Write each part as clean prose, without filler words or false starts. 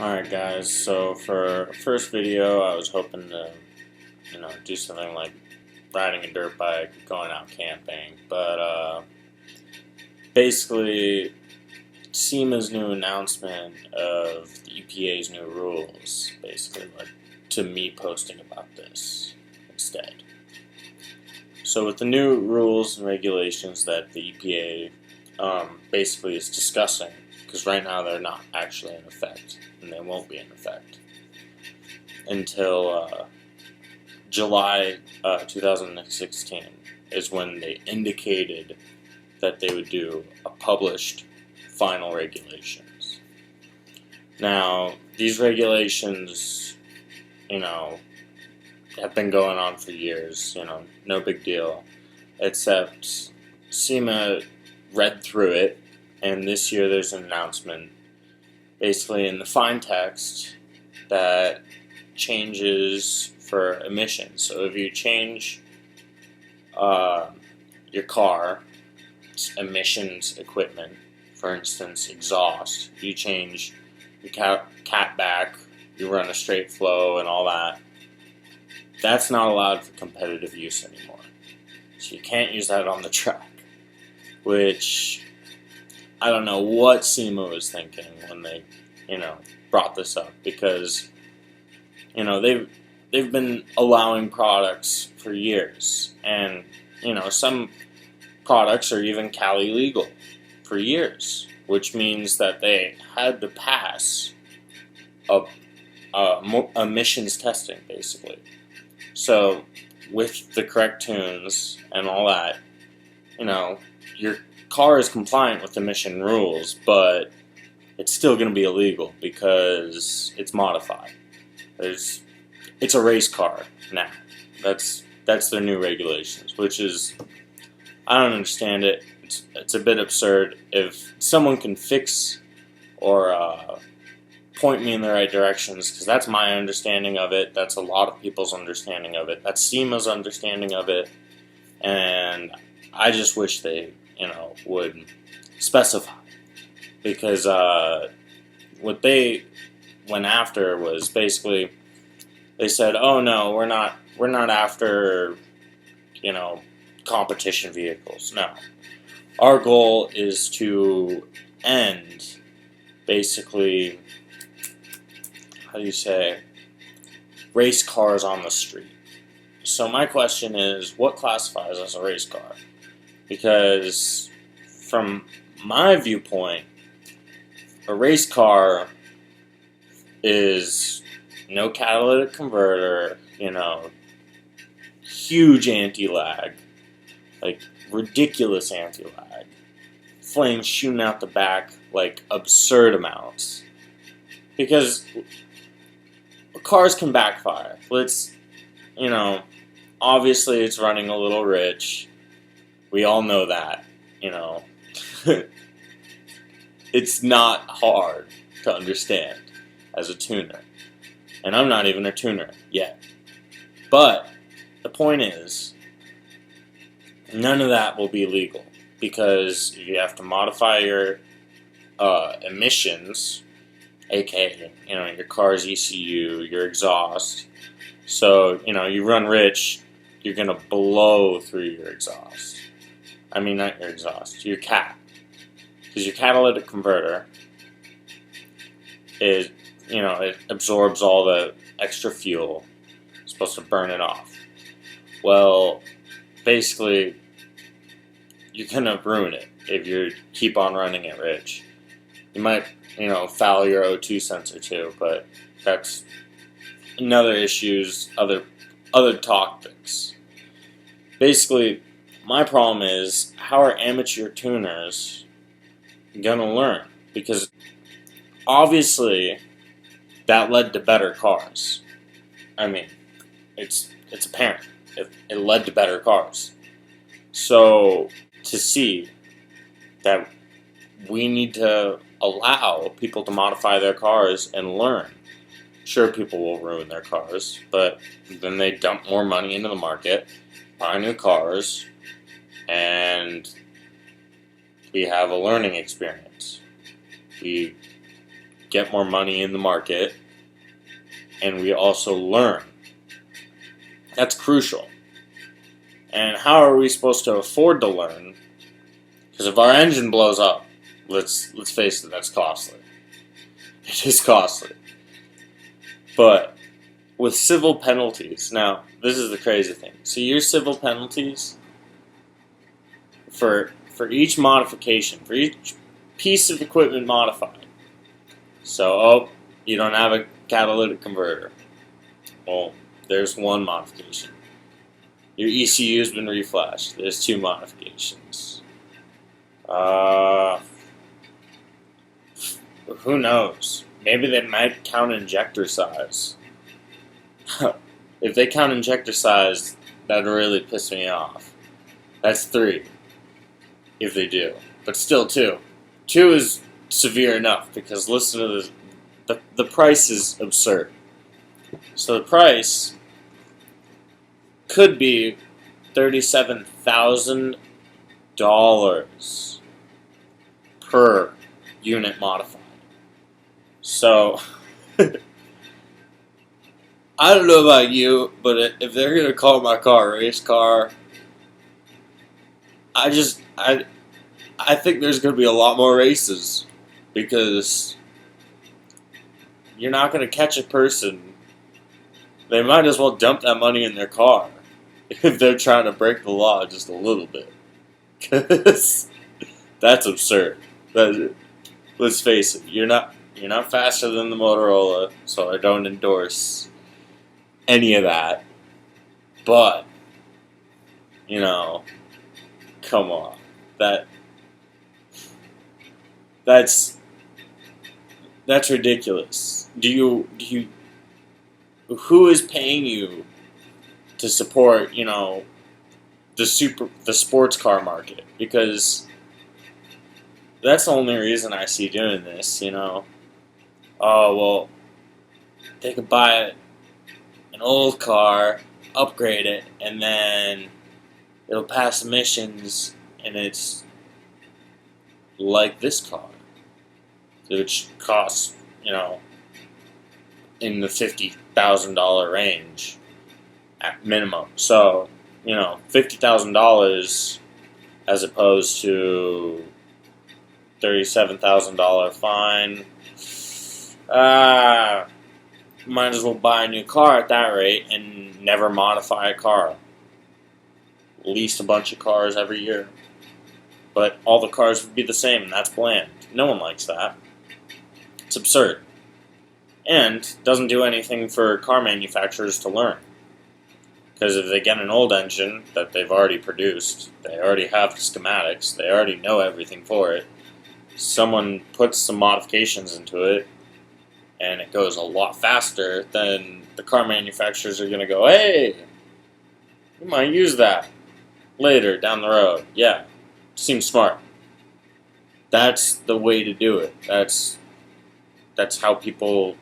Alright guys, so for first video I was hoping to, do something like riding a dirt bike, going out camping, but basically SEMA's new announcement of the EPA's new rules basically led to me posting about this instead. So with the new rules and regulations that the EPA basically is discussing, because right now they're not actually in effect, and they won't be in effect until July 2016 is when they indicated that they would do a published final regulations. Now, these regulations, have been going on for years, no big deal, except SEMA read through it, and this year there's an announcement basically in the fine text that changes for emissions. So if you change your car emissions equipment, for instance exhaust, you change your cat back, you run a straight flow and all that, that's not allowed for competitive use anymore. So you can't use that on the track, which I don't know what SEMA was thinking when they, brought this up, because, they've been allowing products for years, and, some products are even Cali legal for years, which means that they had to pass emissions testing, basically. So, with the correct tunes and all that, your car is compliant with emission rules, but it's still going to be illegal because it's modified. It's a race car now. That's their new regulations, which is, I don't understand it. It's a bit absurd. If someone can fix or point me in the right directions, because that's my understanding of it. That's a lot of people's understanding of it. That's SEMA's understanding of it, and I just wish they, would specify, because what they went after was basically they said, "Oh no, we're not after, competition vehicles. No, our goal is to end basically, how do you say, race cars on the street." So my question is, what classifies as a race car? Because from my viewpoint, a race car is no catalytic converter, huge anti-lag, like ridiculous anti-lag, flames shooting out the back like absurd amounts. Because cars can backfire. Obviously it's running a little rich. We all know that, It's not hard to understand as a tuner. And I'm not even a tuner yet. But the point is, none of that will be legal, because you have to modify your emissions, aka, your car's ECU, your exhaust. So, you run rich, you're going to blow through your exhaust. I mean, not your exhaust, your cat. Because your catalytic converter is, it absorbs all the extra fuel. It's supposed to burn it off. Well, basically, you're going to ruin it if you keep on running it rich. You might, foul your O2 sensor too, but that's another issues, other topics. Basically, my problem is, how are amateur tuners gonna learn? Because obviously that led to better cars. I mean, it's apparent. It led to better cars. So to see that we need to allow people to modify their cars and learn. Sure, people will ruin their cars, but then they dump more money into the market, buy new cars, and we have a learning experience. We get more money in the market, and we also learn. That's crucial. And how are we supposed to afford to learn? Because if our engine blows up, let's face it, that's costly. It is costly. But with civil penalties, now this is the crazy thing. So your civil penalties for each modification, for each piece of equipment modified. So, you don't have a catalytic converter. Well, there's one modification. Your ECU has been reflashed. There's 2 modifications. Who knows? Maybe they might count injector size. If they count injector size, that'd really piss me off. That's 3. If they do. But still 2. 2 is severe enough, because listen to this. The price is absurd. So the price could be $37,000 per unit modified. So, I don't know about you, but if they're going to call my car a race car, I think there's going to be a lot more races, because you're not going to catch a person. They might as well dump that money in their car if they're trying to break the law just a little bit. Because that's absurd. Let's face it, you're not faster than the Motorola, so I don't endorse any of that. But, come on. That's ridiculous. Who is paying you to support, the sports car market? Because that's the only reason I see doing this, Oh, well, they could buy an old car, upgrade it, and then it'll pass emissions, and it's like this car, which costs, in the $50,000 range at minimum. So, $50,000 as opposed to $37,000 fine. Might as well buy a new car at that rate and never modify a car. Lease a bunch of cars every year. But all the cars would be the same, and that's bland. No one likes that. It's absurd. And doesn't do anything for car manufacturers to learn. Because if they get an old engine that they've already produced, they already have the schematics, they already know everything for it, someone puts some modifications into it, and it goes a lot faster, then the car manufacturers are going to go, hey, we might use that later down the road. Yeah, seems smart. That's the way to do it. That's how people,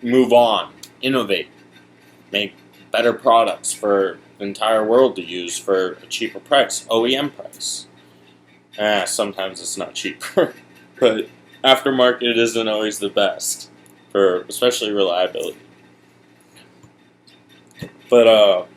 move on, innovate, make better products for the entire world to use for a cheaper price, OEM price. Sometimes it's not cheaper, but aftermarket isn't always the best, for especially reliability. But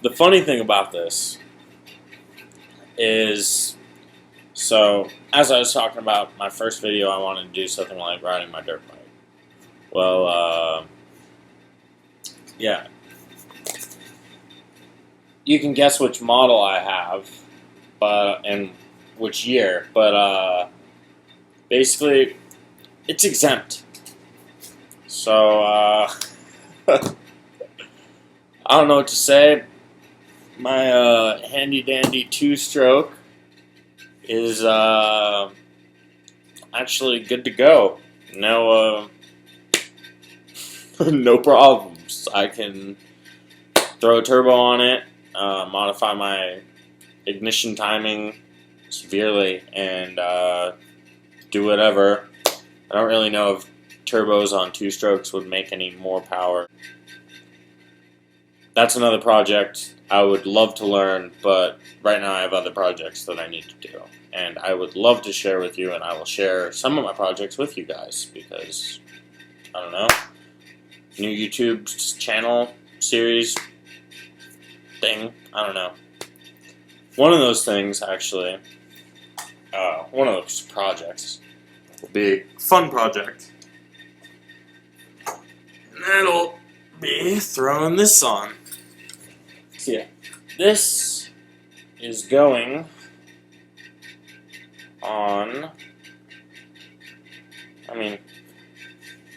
the funny thing about this is, so as I was talking about my first video, I wanted to do something like riding my dirt bike. Well, yeah. You can guess which model I have, and which year, but basically, it's exempt. So, I don't know what to say. My handy-dandy two-stroke is actually good to go. No, no problems. I can throw a turbo on it, modify my ignition timing severely, and do whatever. I don't really know if turbos on two-strokes would make any more power. That's another project I would love to learn, but right now I have other projects that I need to do. and I would love to share with you, and I will share some of my projects with you guys, because, I don't know, new YouTube channel series thing, I don't know. One of those things, actually, one of those projects will be a fun project, and that'll be throwing this on. So yeah, this is going on, I mean,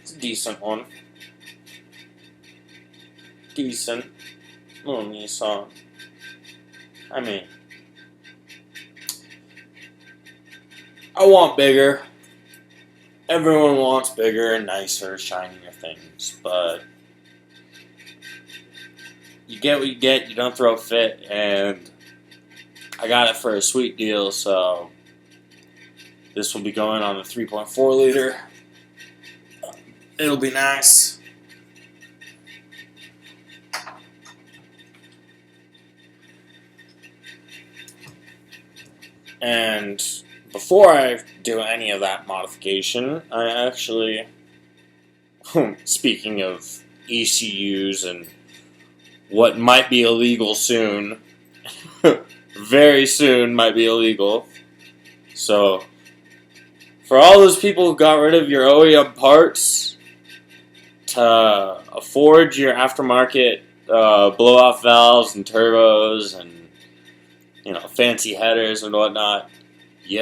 it's a decent one. Decent little Nissan. I mean, I want bigger. Everyone wants bigger and nicer, shinier things, but you get what you get, you don't throw a fit, and I got it for a sweet deal, so this will be going on the 3.4 liter. It'll be nice. And before I do any of that modification, I actually, speaking of ECUs and what might be illegal soon, very soon might be illegal. So, for all those people who got rid of your OEM parts to afford your aftermarket blow-off valves and turbos and, you know, fancy headers and whatnot, you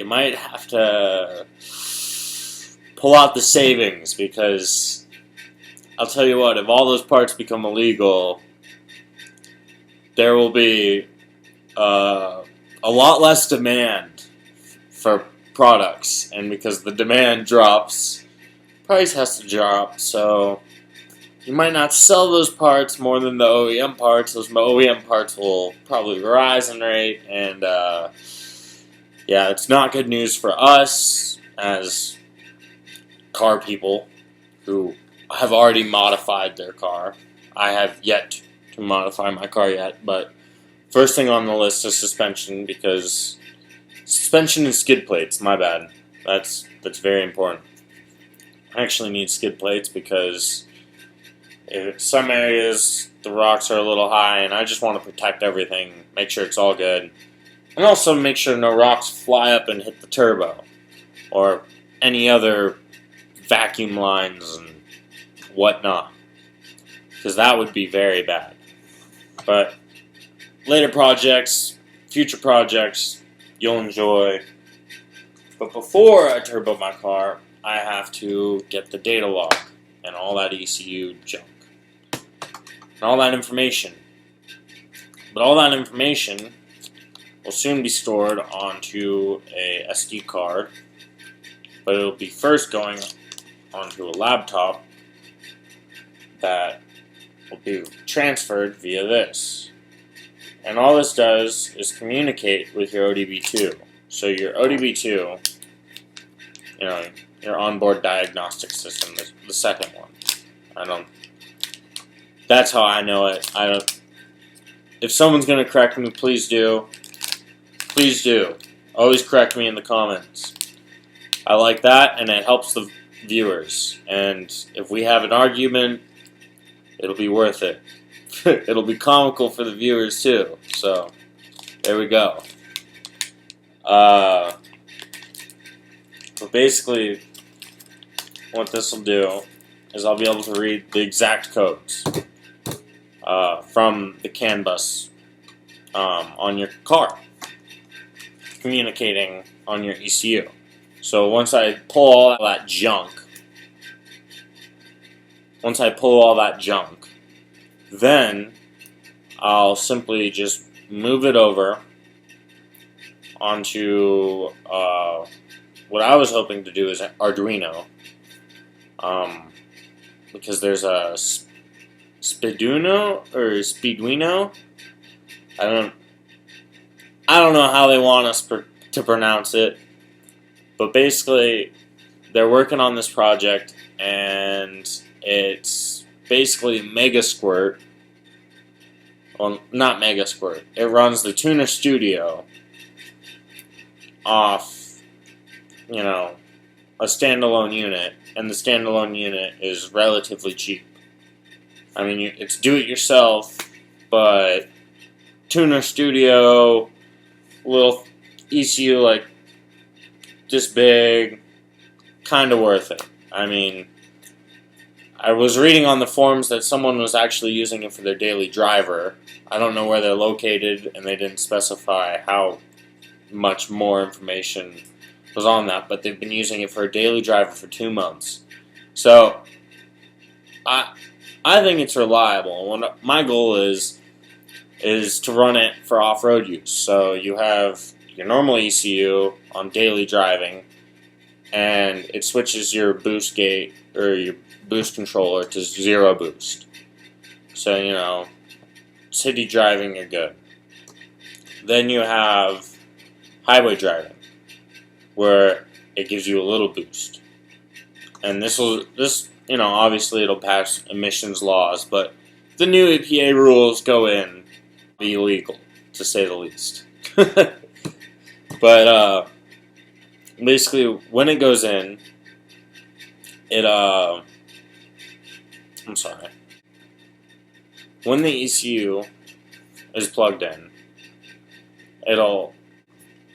might have to pull out the savings, because I'll tell you what, if all those parts become illegal, there will be a lot less demand for products, and because the demand drops, price has to drop, so you might not sell those parts more than the OEM parts. Those OEM parts will probably rise in rate, and yeah, it's not good news for us as car people who have already modified their car. I have yet to modify my car yet, but first thing on the list is suspension, because suspension and skid plates, my bad. That's very important. I actually need skid plates because in some areas the rocks are a little high, and I just want to protect everything, make sure it's all good, and also make sure no rocks fly up and hit the turbo or any other vacuum lines and whatnot, because that would be very bad. But later projects, future projects, you'll enjoy. But before I turbo my car, I have to get the data log and all that ECU junk and all that information. But all that information will soon be stored onto a SD card, but it'll be first going onto a laptop that will be transferred via this. And all this does is communicate with your ODB2. So your ODB2, you know, your onboard diagnostic system, the second one. That's how I know it. If someone's going to correct me, please do. Please do. Always correct me in the comments. I like that, and it helps the viewers. And if we have an argument, it'll be worth it. It'll be comical for the viewers too. So, there we go. But basically, what this will do is I'll be able to read the exact codes from the CAN bus on your car, communicating on your ECU. So once I pull all that junk, then I'll simply just move it over onto what I was hoping to do is Arduino, because there's a Speeduino. I don't know how they want us to pronounce it, but basically they're working on this project, and it's basically Mega Squirt. Well, not Mega Squirt. It runs the Tuner Studio, off, a standalone unit, and the standalone unit is relatively cheap. I mean, it's do-it-yourself, but Tuner Studio, little ECU like this big, kind of worth it. I mean, I was reading on the forums that someone was actually using it for their daily driver. I don't know where they're located, and they didn't specify how much more information was on that, but they've been using it for a daily driver for 2 months. So, I think it's reliable. And what my goal is to run it for off-road use. So you have your normal ECU on daily driving, and it switches your boost gate or your boost controller to 0 boost. So, city driving, you're good. Then you have highway driving, where it gives you a little boost. And this, obviously it'll pass emissions laws, but the new EPA rules go in, be illegal, to say the least. But, basically, when it goes in, when the ECU is plugged in, it'll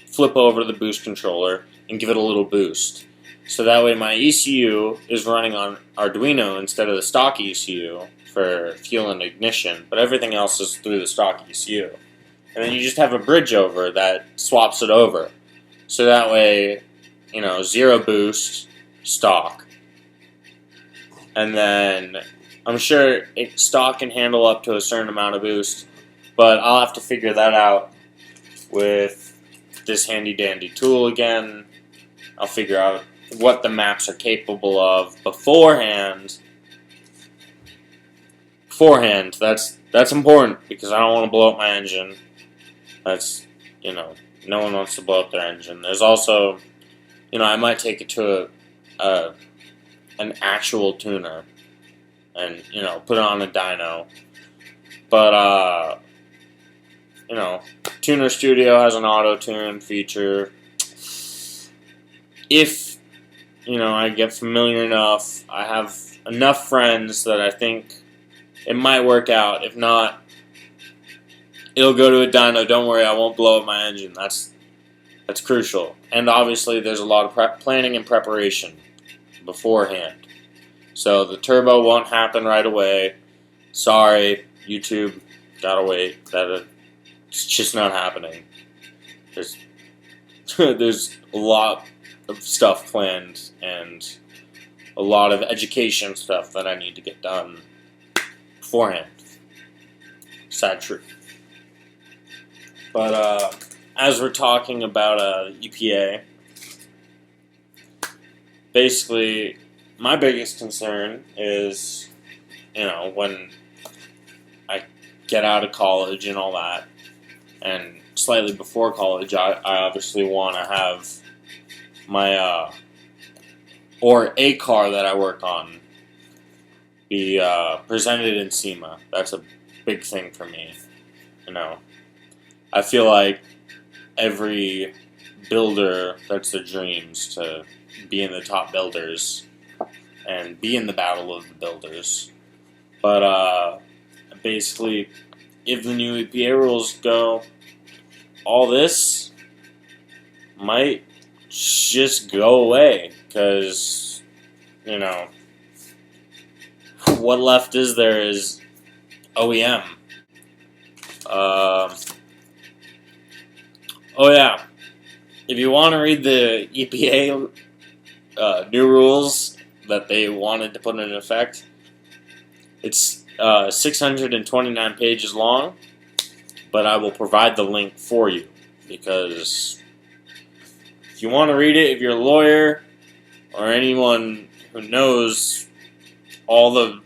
flip over the boost controller and give it a little boost. So that way my ECU is running on Arduino instead of the stock ECU for fuel and ignition, but everything else is through the stock ECU. And then you just have a bridge over that swaps it over. So that way, 0 boost, stock. And then I'm sure stock can handle up to a certain amount of boost, but I'll have to figure that out with this handy dandy tool again. I'll figure out what the maps are capable of beforehand. That's important because I don't want to blow up my engine. That's, no one wants to blow up their engine. There's also, I might take it to an actual tuner and, put it on a dyno. But, Tuner Studio has an auto-tune feature. If, I get familiar enough, I have enough friends that I think it might work out. If not, it'll go to a dyno. Don't worry, I won't blow up my engine. That's crucial. And obviously, there's a lot of planning and preparation beforehand. So the turbo won't happen right away. Sorry, YouTube, gotta wait. It's just not happening. There's a lot of stuff planned and a lot of education stuff that I need to get done beforehand. Sad truth. But as we're talking about EPA, basically my biggest concern is, when I get out of college and all that, and slightly before college, I obviously want to have my, or a car that I work on be presented in SEMA. That's a big thing for me, I feel like every builder, that's their dreams, to be in the top builders and be in the battle of the builders. But basically, if the new EPA rules go, all this might just go away, because, what left is there is OEM. Oh yeah, if you want to read the EPA new rules that they wanted to put in effect, it's 629 pages long, but I will provide the link for you, because if you want to read it, if you're a lawyer or anyone who knows all the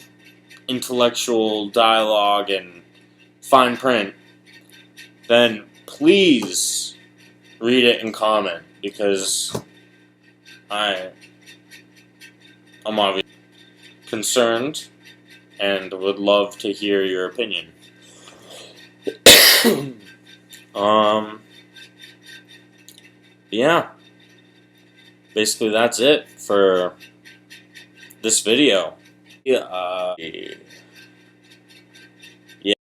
intellectual dialogue and fine print, then please read it and comment, because I'm obviously concerned and would love to hear your opinion. yeah, basically that's it for this video. Yeah.